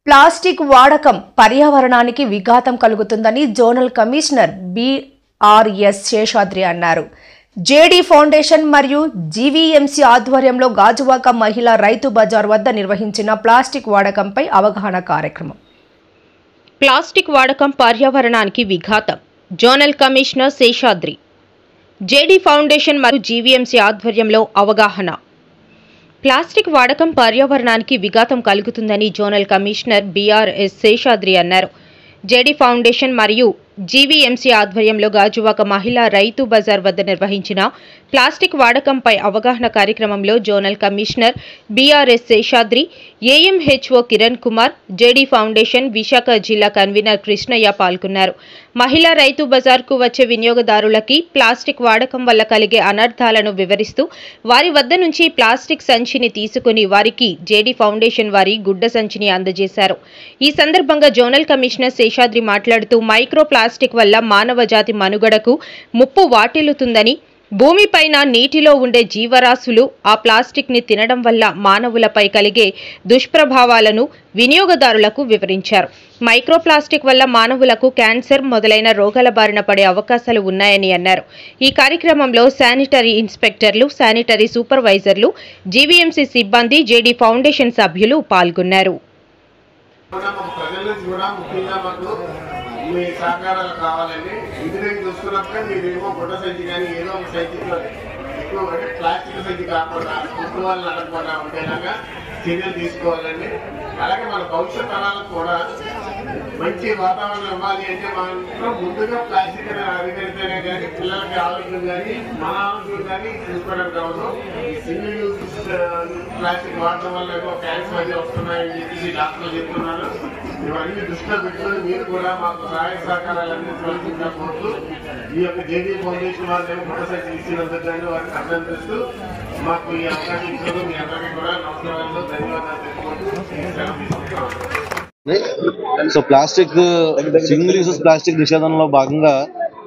Plastic వాడకం పర్యావరణానికి విఘాతం కలుగుతుందని జోనల్ కమిషనర్ బిఆర్ఎస్ శేషాద్రి అన్నారు. జేడీ ఫౌండేషన్ మరియు జీవీఎంసీ ఆధ్వర్యంలో గాజువాక మహిళా రైతు బజార్ వద్ద నిర్వహించిన ప్లాస్టిక్ వాడకంపై అవగాహన కార్యక్రమం. ప్లాస్టిక్ వాడకం పర్యావరణానికి విఘాతం. Zonal commissioner Seshadri. JD foundation మరియు జీవీఎంసీ ఆధ్వర్యంలో అవగాహన. ప్లాస్టిక్ వాడకం పర్యావరణానికి విఘాతం కలుగుతుందని జోనల్ కమిషనర్ బిఆర్ఎస్ శేషాద్రి అన్నారు. జేడీ ఫౌండేషన్ మరియు జీవీఎంసీ ఆధ్వర్యంలో గాజువాక మహిళా రైతు బజార్ వద్ద నిర్వహించిన ప్లాస్టిక్ వాడకంపై అవగాహన కార్యక్రమంలో zonal commissioner BRS Seshadri, AMHO Kiran Kumar, JD foundation Visakha జిల్లా కన్వీనర్ కృష్ణయ్య పాల్గొన్నారు. మహిళా రైతు బజార్కు వచ్చే వినియోగదారులకి ప్లాస్టిక్ వాడకం వల్ల కలిగే అనర్థాలను వివరిస్తూ వారి వద్ద నుంచి ప్లాస్టిక్ సంచిని తీసుకుని వారికి జేడీ ఫౌండేషన్ వారి గుడ్డ సంచిని అందజేశారు. ఈ సందర్భంగా జోనల్ కమిషనర్ శేషాద్రి మాట్లాడుతూ మైక్రో ప్లాస్టిక్ వల్ల మానవ జాతి మనుగడకు ముప్పు వాటిల్లుతుందని, భూమిపైన నీటిలో ఉండే జీవరాశులు ఆ ప్లాస్టిక్ ని తినడం వల్ల మానవులపై కలిగే దుష్ప్రభావాలను వినియోగదారులకు వివరించారు. మైక్రోప్లాస్టిక్ వల్ల మానవులకు క్యాన్సర్ మొదలైన రోగాల బారిన పడే అవకాశాలు ఉన్నాయని అన్నారు. ఈ కార్యక్రమంలో శానిటరీ ఇన్స్పెక్టర్లు, శానిటరీ సూపర్వైజర్లు, జీవీఎంసీ సిబ్బంది, జేడీ ఫౌండేషన్ సభ్యులు పాల్గొన్నారు. మీ సహకారాలు కావాలండి. ఇంటి దగ్గర చూసుకున్నప్పుడే మీరేమో గుడ్డ సంచి కానీ ఏదో ఒక సంచిలో ఎక్కువ అంటే ప్లాస్టిక్ సంచి కాకుండా కుటుంబాలను నడపకుండా ఉండేలాగా చర్యలు తీసుకోవాలండి. అలాగే మన భవిష్యత్ తరాలకు కూడా మంచి వాతావరణం ఇవ్వాలి అంటే మనం ముందుగా ప్లాస్టిక్ అధికరితేనే కానీ పిల్లలకి ఆరోగ్యం కానీ మన ఆరోగ్యం కానీ చూసుకోవడానికి అవసరం. ఈ సింగిల్ యూజ్ ప్లాస్టిక్ వాడటం వల్ల క్యాన్సర్ అది వస్తున్నాయని చెప్పి డాక్టర్లు చెప్తున్నారు. ఇవన్నీ దృష్టిలో పెట్టుకుని మీరు కూడా మాకు సహాయ సహకారాలు అందించవలసిందిగా కోరుతూ ఈ యొక్క జేడీ ఫౌండేషన్ వాళ్ళేమో గుడ్డ సంచి ఇచ్చినందుకు కానీ వారిని అభినందిస్తూ మాకు ఈ అవకాశం ఇచ్చినందుకు మీ అందరికీ కూడా నమస్కారాలు, ధన్యవాదాలు తెలుపుకుంటూ. So plastic single uses plastic నిషేధంలో భాగంగా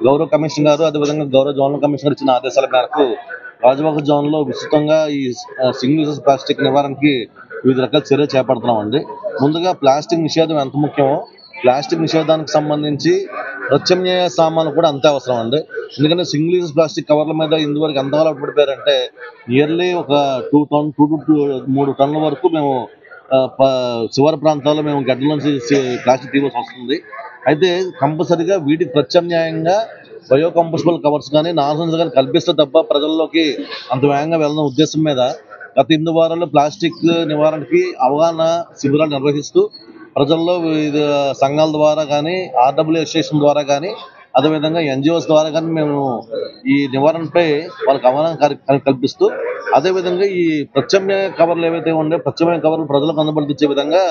గౌరవ కమిషనర్ గారు, అదేవిధంగా గౌరవ జోనల్ కమిషనర్ ఇచ్చిన ఆదేశాల మేరకు గాజువాక జోన్ లో విస్తృతంగా ఈ సింగిల్ యూజెస్ ప్లాస్టిక్ నివారణకి వివిధ రకాల చర్యలు చేపడుతున్నామండి. ముందుగా ప్లాస్టిక్ నిషేధం ఎంత ముఖ్యమో ప్లాస్టిక్ నిషేధానికి సంబంధించి ప్రత్యామ్నాయ సామాన్లు కూడా అంతే అవసరం అండి. ఎందుకంటే సింగిల్ యూజ్ ప్లాస్టిక్ కవర్ల మీద ఇందువరకు ఎంత అలవాటు పడిపోయారంటే నియర్లీ ఒక 2 to 3 టన్నుల వరకు మేము శివారు ప్రాంతాల్లో మేము గడ్డల నుంచి ప్లాస్టిక్ తీవాల్సి వస్తుంది. అయితే కంపల్సరీగా వీటికి ప్రత్యామ్నాయంగా బయోకంపోస్టబుల్ కవర్స్ కానీ నాన్సెన్స్ కానీ కల్పిస్తే తప్ప ప్రజల్లోకి అంత వేగంగా వెళ్ళిన ఉద్దేశం మీద గత 8 వారాల్లో ప్లాస్టిక్ నివారణకి అవగాహన శిబిరాలు నిర్వహిస్తూ ప్రజల్లో వివిధ సంఘాల ద్వారా కానీ, ఆర్డబ్ల్యూ అసోసియేషన్ ద్వారా కానీ, అదేవిధంగా ఎన్జిఓస్ ద్వారా కానీ మేము ఈ నివారణపై వాళ్ళకి అవగాహన కల్పిస్తూ అదేవిధంగా ఈ ప్రత్యామ్నాయ కవర్లు ఏవైతే ఉన్నాయో ప్రత్యామ్నాయ కవర్లు ప్రజలకు అందుబాటులో ఇచ్చే విధంగా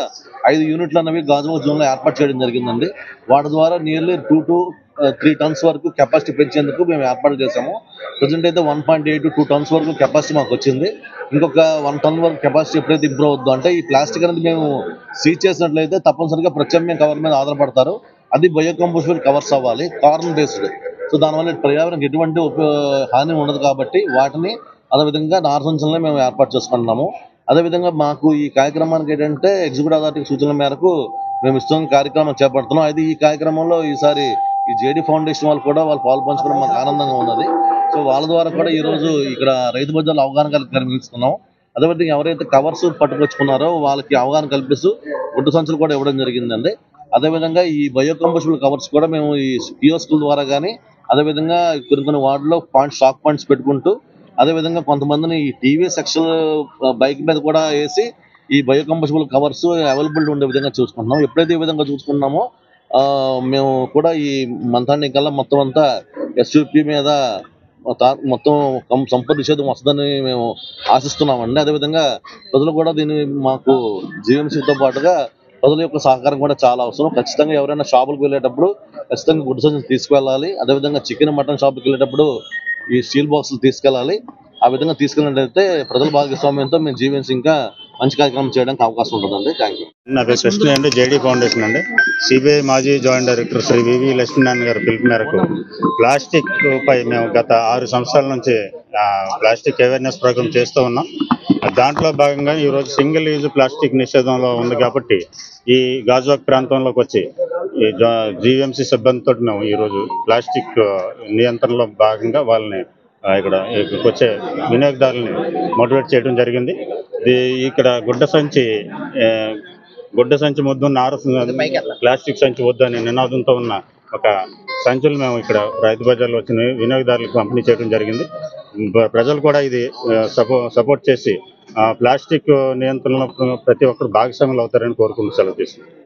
5 యూనిట్లు అనేవి గాజువాక జోన్లో ఏర్పాటు చేయడం జరిగిందండి. వాటి ద్వారా నియర్లీ 2 to 3 టన్స్ వరకు కెపాసిటీ పెంచేందుకు మేము ఏర్పాటు చేసాము. ప్రజెంట్ అయితే 1.8 to 2 టన్స్ వరకు కెపాసిటీ మాకు వచ్చింది. ఇంకొక 1 టన్ వరకు కెపాసిటీ ఎప్పుడైతే ఇంప్రూవ్ అవుద్దో అంటే ఈ ప్లాస్టిక్ అనేది మేము సీజ్ చేసినట్లయితే తప్పనిసరిగా ప్రత్యామ్నాయ కవర్ మీద ఆధారపడతారు. అది బయోకంపోస్టబుల్ కవర్స్ అవ్వాలి, కార్బన్ బేస్డ్. సో దానివల్ల పర్యావరణానికి ఎటువంటి హాని ఉండదు కాబట్టి వాటిని అదేవిధంగా నార్సంచులనే మేము ఏర్పాటు చేసుకుంటున్నాము. అదేవిధంగా మాకు ఈ కార్యక్రమానికి ఏంటంటే ఎగ్జిక్యూటివ్ అథారిటీ సూచనల మేరకు మేము ఇస్తున్న కార్యక్రమం చేపడుతున్నాం. అయితే ఈ కార్యక్రమంలో ఈసారి ఈ జేడీ ఫౌండేషన్ వాళ్ళు కూడా వాళ్ళు పాల్పంచుకోవడం మాకు ఆనందంగా ఉన్నది. సో వాళ్ళ ద్వారా కూడా ఈరోజు ఇక్కడ రైతు బజార్లో అవగాహన కల్పిస్తున్నాం. అదేవిధంగా ఎవరైతే కవర్స్ పట్టుకొచ్చుకున్నారో వాళ్ళకి అవగాహన కల్పిస్తూ గుడ్డ సంచులు కూడా ఇవ్వడం జరిగిందండి. అదేవిధంగా ఈ బయోకంపోస్టబుల్ కవర్స్ కూడా మేము ఈ కియోస్కుల ద్వారా కానీ అదేవిధంగా కొన్ని వార్డులో స్టాక్ పాయింట్స్ పెట్టుకుంటూ అదేవిధంగా కొంతమందిని ఈ టీవీ సెక్షన్ బైక్ మీద కూడా వేసి ఈ బయోకంపోస్టబుల్ కవర్స్ అవైలబిలిటీ ఉండే విధంగా చూసుకుంటున్నాం. ఎప్పుడైతే ఈ విధంగా చూసుకున్నామో మేము కూడా ఈ మంతాన్ని కల్లా మొత్తం అంతా ఎస్యూపీ మీద మొత్తం సంపద నిషేధం వస్తుందని మేము ఆశిస్తున్నామండి. అదేవిధంగా ప్రజలు కూడా దీన్ని మాకు జీవీఎంసీతో పాటుగా ప్రజల యొక్క సహకారం కూడా చాలా అవసరం. ఖచ్చితంగా ఎవరైనా షాపులకు వెళ్ళేటప్పుడు ఖచ్చితంగా గుడ్డ సంచులు తీసుకువెళ్ళాలి. అదేవిధంగా చికెన్, మటన్ షాప్కి వెళ్ళేటప్పుడు ఈ స్టీల్ బాక్సులు తీసుకెళ్ళాలి. ఆ విధంగా తీసుకెళ్ళినట్లయితే ప్రజల భాగస్వామ్యంతో మేము జీవీఎంసీ ఇంకా మంచి కార్యక్రమం చేయడానికి అవకాశం ఉంటుందండి. Thank you. నా పేరు కృష్ణ అండి, జేడీ ఫౌండేషన్ అండి. సిబిఐ మాజీ జాయింట్ డైరెక్టర్ శ్రీ వివి లక్ష్మీనారాయణ గారి పిలుపు మేరకు ప్లాస్టిక్ పై మేము గత 6 సంవత్సరాల నుంచి ప్లాస్టిక్ అవేర్నెస్ ప్రోగ్రామ్ చేస్తూ ఉన్నాం. దాంట్లో భాగంగా ఈరోజు సింగిల్ యూజ్ ప్లాస్టిక్ నిషేధంలో ఉంది కాబట్టి ఈ గాజువాక్ ప్రాంతంలోకి వచ్చి ఈ జీవీఎంసీ సిబ్బందితో మేము ఈరోజు ప్లాస్టిక్ నియంత్రణలో భాగంగా వాళ్ళని ఇక్కడికి వచ్చే వినియోగదారులని మోటివేట్ చేయడం జరిగింది. ఇక్కడ గుడ్డ సంచి వద్దు, ప్లాస్టిక్ సంచి వద్దు అనే నినాదంతో ఉన్న ఒక సంచులు మేము ఇక్కడ రైతు బజార్లో వచ్చిన వినియోగదారులకు పంపిణీ చేయడం జరిగింది. ప్రజలు కూడా ఇది సపోర్ట్ చేసి ప్లాస్టిక్ నియంత్రణలో ప్రతి ఒక్కరు భాగస్వాములు అవుతారని కోరుకుంటూ సెలవు తీసుకుంటాం.